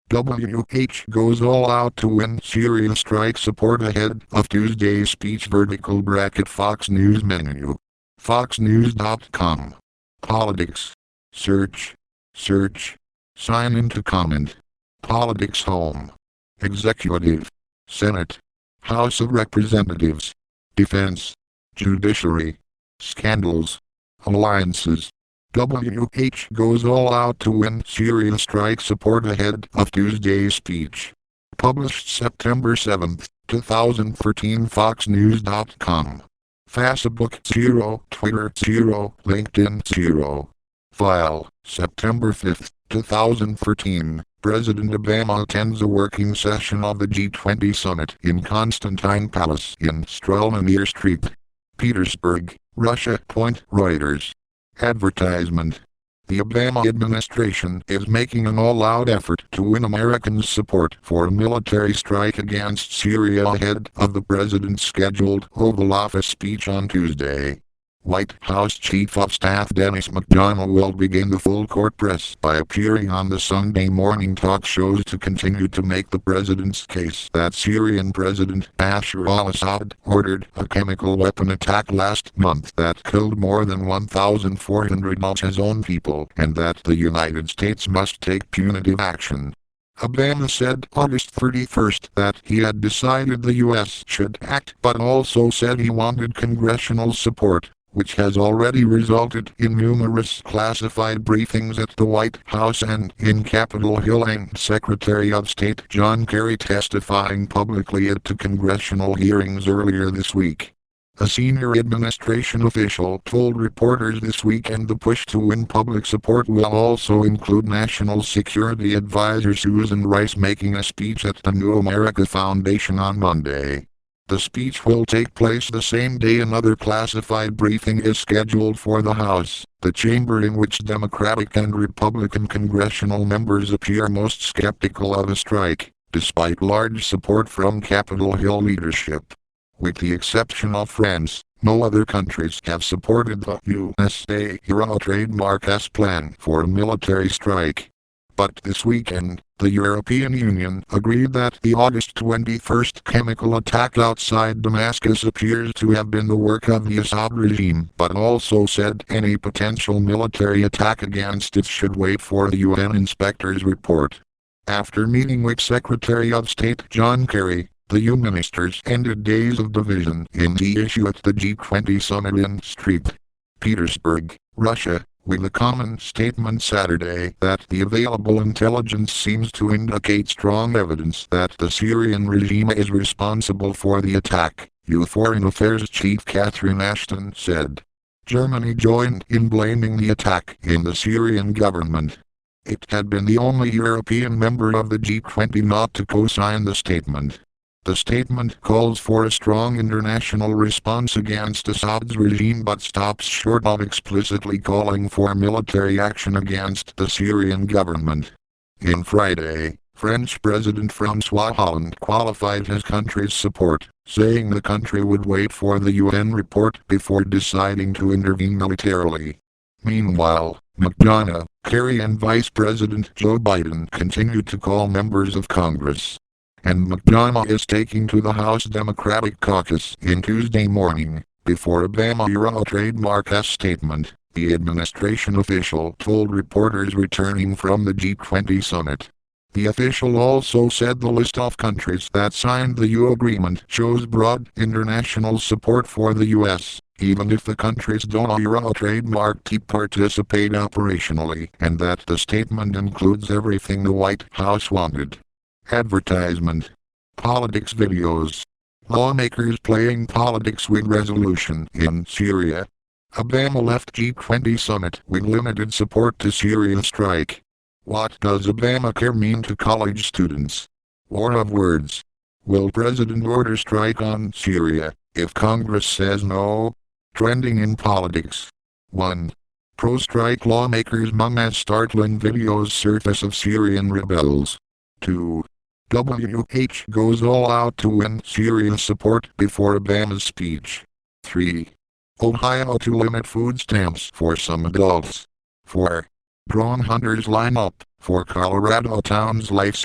WH goes all out to win Syria strike support ahead of Tuesday's speech. Vertical bracket Fox News menu. FoxNews.com. Politics. Search. Sign into comment. Politics home. Executive. Senate. House of Representatives. Defense. Judiciary. Scandals. Alliances. WH goes all out to win Syria strike support ahead of Tuesday's speech. Published September 7, 2014. FoxNews.com. Facebook 0, Twitter 0, LinkedIn 0. File, September 5, 2014. President Obama attends a working session of the G20 summit in Constantine Palace in Strelmanier Street, Petersburg, Russia. Reuters. Advertisement. The Obama administration is making an all-out effort to win Americans' support for a military strike against Syria ahead of the president's scheduled Oval Office speech on Tuesday. White House Chief of Staff Dennis McDonough will begin the full-court press by appearing on the Sunday morning talk shows to continue to make the president's case that Syrian President Bashar al-Assad ordered a chemical weapon attack last month that killed more than 1,400 of his own people, and that the United States must take punitive action. Obama said August 31st that he had decided the U.S. should act, but also said he wanted congressional support, which has already resulted in numerous classified briefings at the White House and in Capitol Hill, and Secretary of State John Kerry testifying publicly at two congressional hearings earlier this week. A senior administration official told reporters this weekend the push to win public support will also include National Security Advisor Susan Rice making a speech at the New America Foundation on Monday. The speech will take place the same day another classified briefing is scheduled for the House, the chamber in which Democratic and Republican congressional members appear most skeptical of a strike, despite large support from Capitol Hill leadership. With the exception of France, no other countries have supported the USA-Iran trademark's plan for a military strike. But this weekend, the European Union agreed that the August 21st chemical attack outside Damascus appears to have been the work of the Assad regime, but also said any potential military attack against it should wait for the UN inspector's report. After meeting with Secretary of State John Kerry, the EU ministers ended days of division in the issue at the G20 summit in St. Petersburg, Russia, with a common statement Saturday that the available intelligence seems to indicate strong evidence that the Syrian regime is responsible for the attack, EU Foreign Affairs Chief Catherine Ashton said. Germany joined in blaming the attack in the Syrian government. It had been the only European member of the G20 not to co-sign the statement. The statement calls for a strong international response against Assad's regime but stops short of explicitly calling for military action against the Syrian government. On Friday, French President François Hollande qualified his country's support, saying the country would wait for the UN report before deciding to intervene militarily. Meanwhile, McDonough, Kerry and Vice President Joe Biden continue to call members of Congress. And McDonough is taking to the House Democratic Caucus in Tuesday morning, before Obama-era trademark's statement, the administration official told reporters returning from the G20 summit. The official also said the list of countries that signed the EU agreement shows broad international support for the U.S., even if the countries don't trademark to participate operationally, and that the statement includes everything the White House wanted. Advertisement. Politics videos. Lawmakers playing politics with resolution in Syria. Obama left G20 summit with limited support to Syria strike. What does Obamacare mean to college students? War of words. Will President order strike on Syria if Congress says no? Trending in politics. 1. Pro-strike lawmakers mong as startling videos surface of Syrian rebels. 2. WH goes all out to win Syria support before Obama's speech. 3. Ohio to limit food stamps for some adults. 4. Drone hunters line up for Colorado town's life